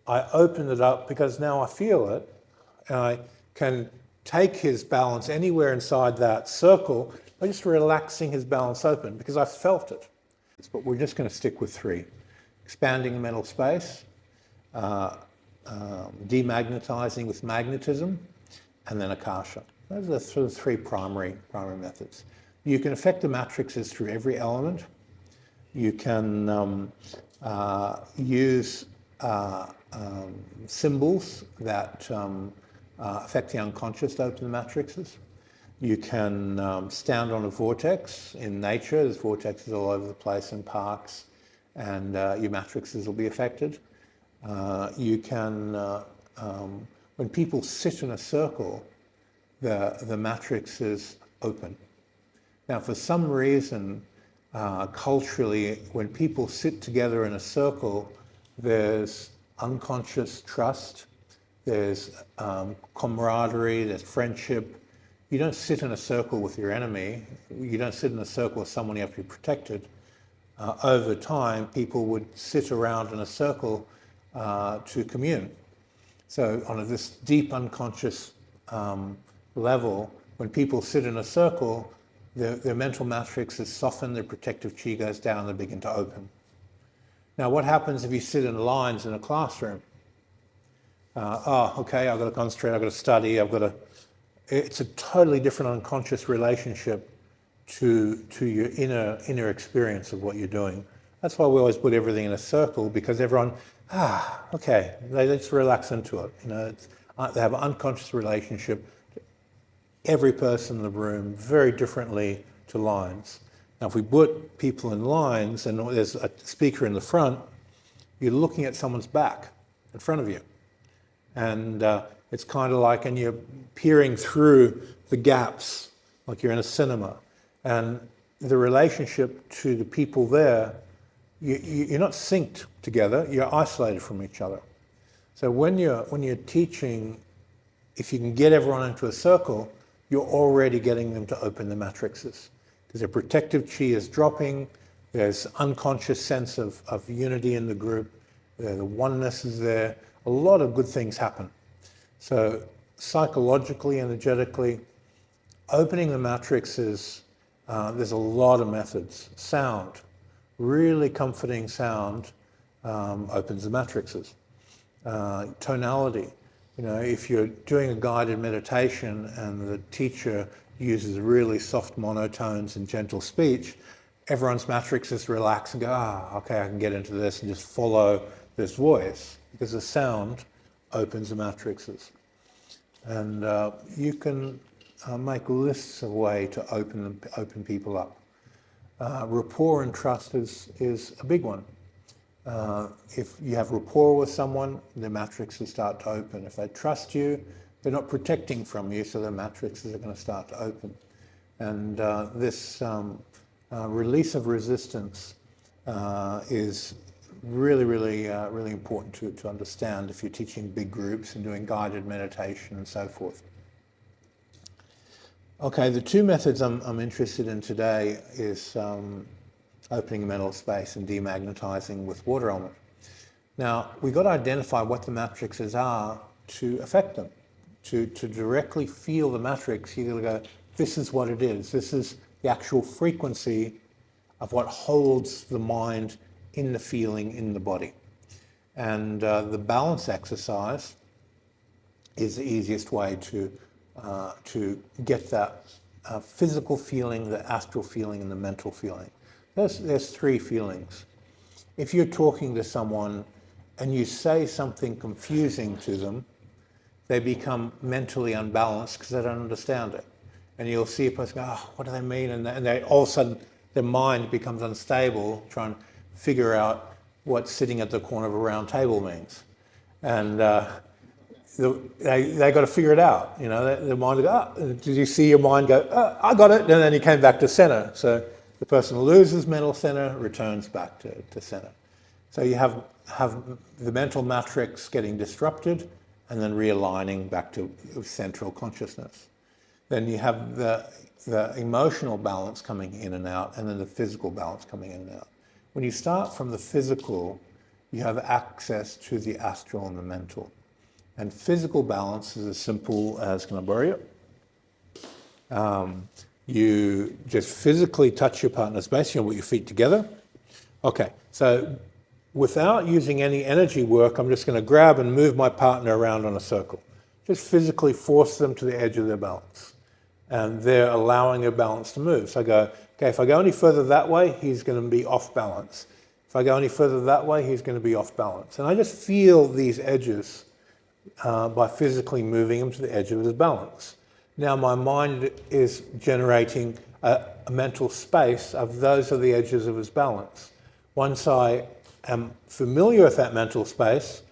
I open it up because now I feel it, and I can take his balance anywhere inside that circle by just relaxing his balance open because I felt it. But we're just going to stick with 3. Expanding the mental space, demagnetizing with magnetism, and then Akasha. Those are the sort of 3 primary methods. You can affect the matrices through every element. You can use symbols that affect the unconscious to open the matrices. You can stand on a vortex in nature. There's vortexes all over the place in parks, and your matrices will be affected. You can, when people sit in a circle, the matrix is open. Now, for some reason, culturally, when people sit together in a circle, there's unconscious trust, there's camaraderie, there's friendship. You don't sit in a circle with your enemy. You don't sit in a circle with someone you have to be protected. Over time, people would sit around in a circle to commune. So on this deep unconscious level, when people sit in a circle, their mental matrix is softened, their protective chi goes down, they begin to open. Now, what happens if you sit in lines in a classroom? Okay, I've got to concentrate, I've got to study, it's a totally different unconscious relationship to your inner experience of what you're doing. That's why we always put everything in a circle, because everyone, okay, let's relax into it. They have an unconscious relationship. Every person in the room very differently to lines. Now, if we put people in lines and there's a speaker in the front, you're looking at someone's back in front of you. And it's kind of like, and you're peering through the gaps, like you're in a cinema. And the relationship to the people there, you're not synced together, you're isolated from each other. So when you're teaching, if you can get everyone into a circle, you're already getting them to open the matrices. Because their protective chi is dropping, there's unconscious sense of unity in the group, the oneness is there, a lot of good things happen. So psychologically, energetically, opening the matrices, there's a lot of methods. Sound, really comforting sound opens the matrices. Tonality. If you're doing a guided meditation and the teacher uses really soft monotones and gentle speech, everyone's matrices relax and go, okay, I can get into this and just follow this voice, because the sound opens the matrices. And you can make lists of ways to open people up. Rapport and trust is a big one. If you have rapport with someone, their matrices start to open. If they trust you, they're not protecting from you, so their matrices are going to start to open. And this release of resistance is really important to understand if you're teaching big groups and doing guided meditation and so forth. Okay, the 2 methods I'm interested in today is opening a mental space and demagnetizing with water element. Now, we've got to identify what the matrices are to affect them. To directly feel the matrix, you gotta go, this is what it is. This is the actual frequency of what holds the mind in the feeling in the body. And the balance exercise is the easiest way to get that physical feeling, the astral feeling, and the mental feeling. There's 3 feelings. If you're talking to someone and you say something confusing to them, they become mentally unbalanced because they don't understand it. And you'll see a person go, what do they mean? And they all of a sudden, their mind becomes unstable, trying to figure out what sitting at the corner of a round table means. And they got to figure it out. The mind will go, did you see your mind go, I got it? And then you came back to center. So the person loses mental center, returns back to center. So you have the mental matrix getting disrupted and then realigning back to central consciousness. Then you have the emotional balance coming in and out, and then the physical balance coming in and out. When you start from the physical, you have access to the astral and the mental. And physical balance is as simple as, can I borrow you? You just physically touch your partner's base, you put your feet together. Okay, so without using any energy work, I'm just going to grab and move my partner around on a circle. Just physically force them to the edge of their balance. And they're allowing their balance to move. So I go, okay, if I go any further that way, he's going to be off balance. If I go any further that way, he's going to be off balance. And I just feel these edges by physically moving him to the edge of his balance. Now my mind is generating a mental space of those are the edges of his balance. Once I am familiar with that mental space,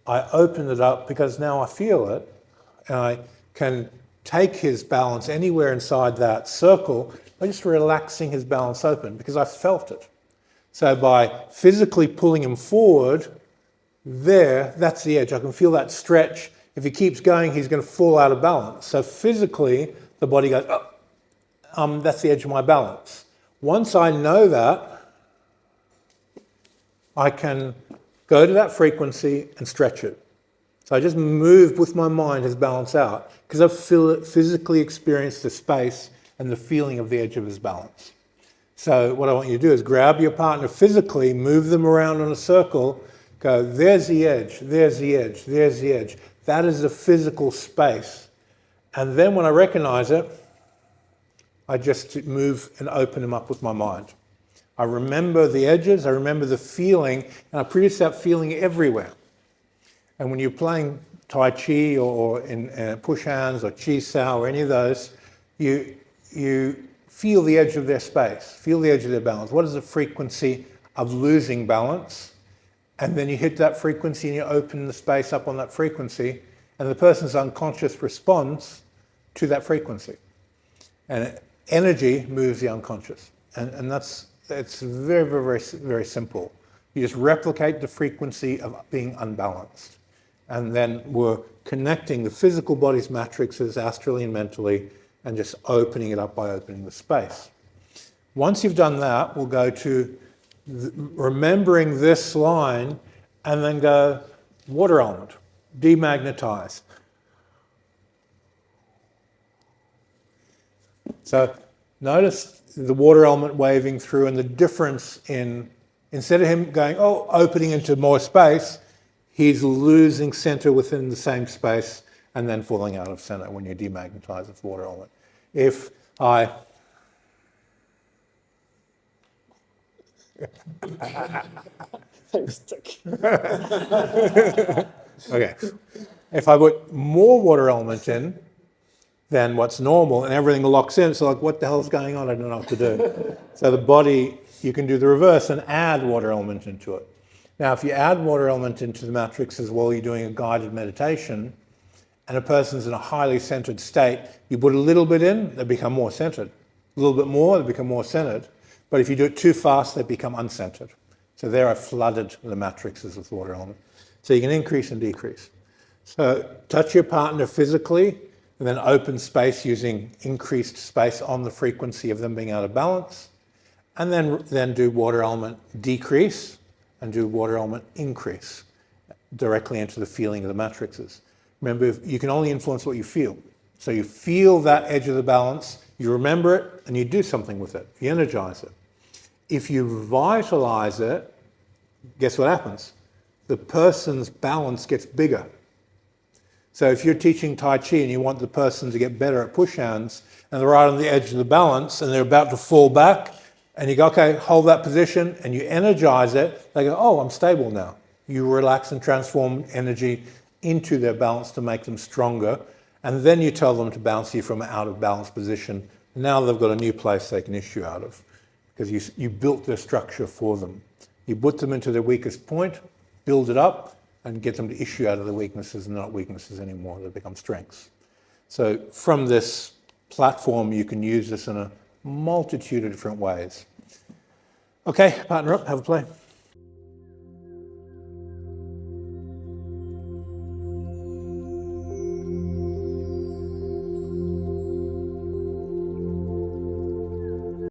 I open it up because now I feel it, and I can take his balance anywhere inside that circle by just relaxing his balance open because I felt it. So by physically pulling him forward, there, that's the edge. I can feel that stretch. If he keeps going, he's going to fall out of balance. So physically, the body goes, oh, that's the edge of my balance. Once I know that, I can go to that frequency and stretch it. So I just move with my mind his balance out because I've physically experienced the space and the feeling of the edge of his balance. So what I want you to do is grab your partner physically, move them around in a circle, go, there's the edge, there's the edge, there's the edge. That is the physical space. And then when I recognize it, I just move and open them up with my mind. I remember the edges, I remember the feeling, and I produce that feeling everywhere. And when you're playing Tai Chi or in push hands or Chi Sao or any of those, you feel the edge of their space, feel the edge of their balance. What is the frequency of losing balance? And then you hit that frequency and you open the space up on that frequency, and the person's unconscious responds to that frequency. And energy moves the unconscious. And it's very, very, very, very simple. You just replicate the frequency of being unbalanced. And then we're connecting the physical body's matrices astrally and mentally and just opening it up by opening the space. Once you've done that, we'll go to remembering this line and then go water element, demagnetize. So notice the water element waving through and the difference in, instead of him going, oh, opening into more space, he's losing center within the same space and then falling out of center when you demagnetize the water element. If I okay, if I put more water element in than what's normal and everything locks in, so like, what the hell's going on? I don't know what to do. So the body, you can do the reverse and add water element into it. Now, if you add water element into the matrices while you're doing a guided meditation and a person's in a highly centered state, you put a little bit in, they become more centered. A little bit more, they become more centered. But if you do it too fast, they become uncentered. So there I flooded the matrices with water element. So you can increase and decrease. So touch your partner physically and then open space using increased space on the frequency of them being out of balance. And then do water element decrease and do water element increase directly into the feeling of the matrices. Remember, you can only influence what you feel. So you feel that edge of the balance, you remember it, and you do something with it. You energize it. If you vitalize it, guess what happens? The person's balance gets bigger. So if you're teaching Tai Chi and you want the person to get better at push hands, and they're right on the edge of the balance, and they're about to fall back, and you go, okay, hold that position, and you energize it, they go, oh, I'm stable now. You relax and transform energy into their balance to make them stronger, and then you tell them to bounce you from an out of balance position. Now they've got a new place they can issue out of, because you built their structure for them. You put them into their weakest point, build it up, and get them to issue out of the weaknesses, and not weaknesses anymore, they become strengths. So from this platform, you can use this in a multitude of different ways. Okay, partner up, have a play.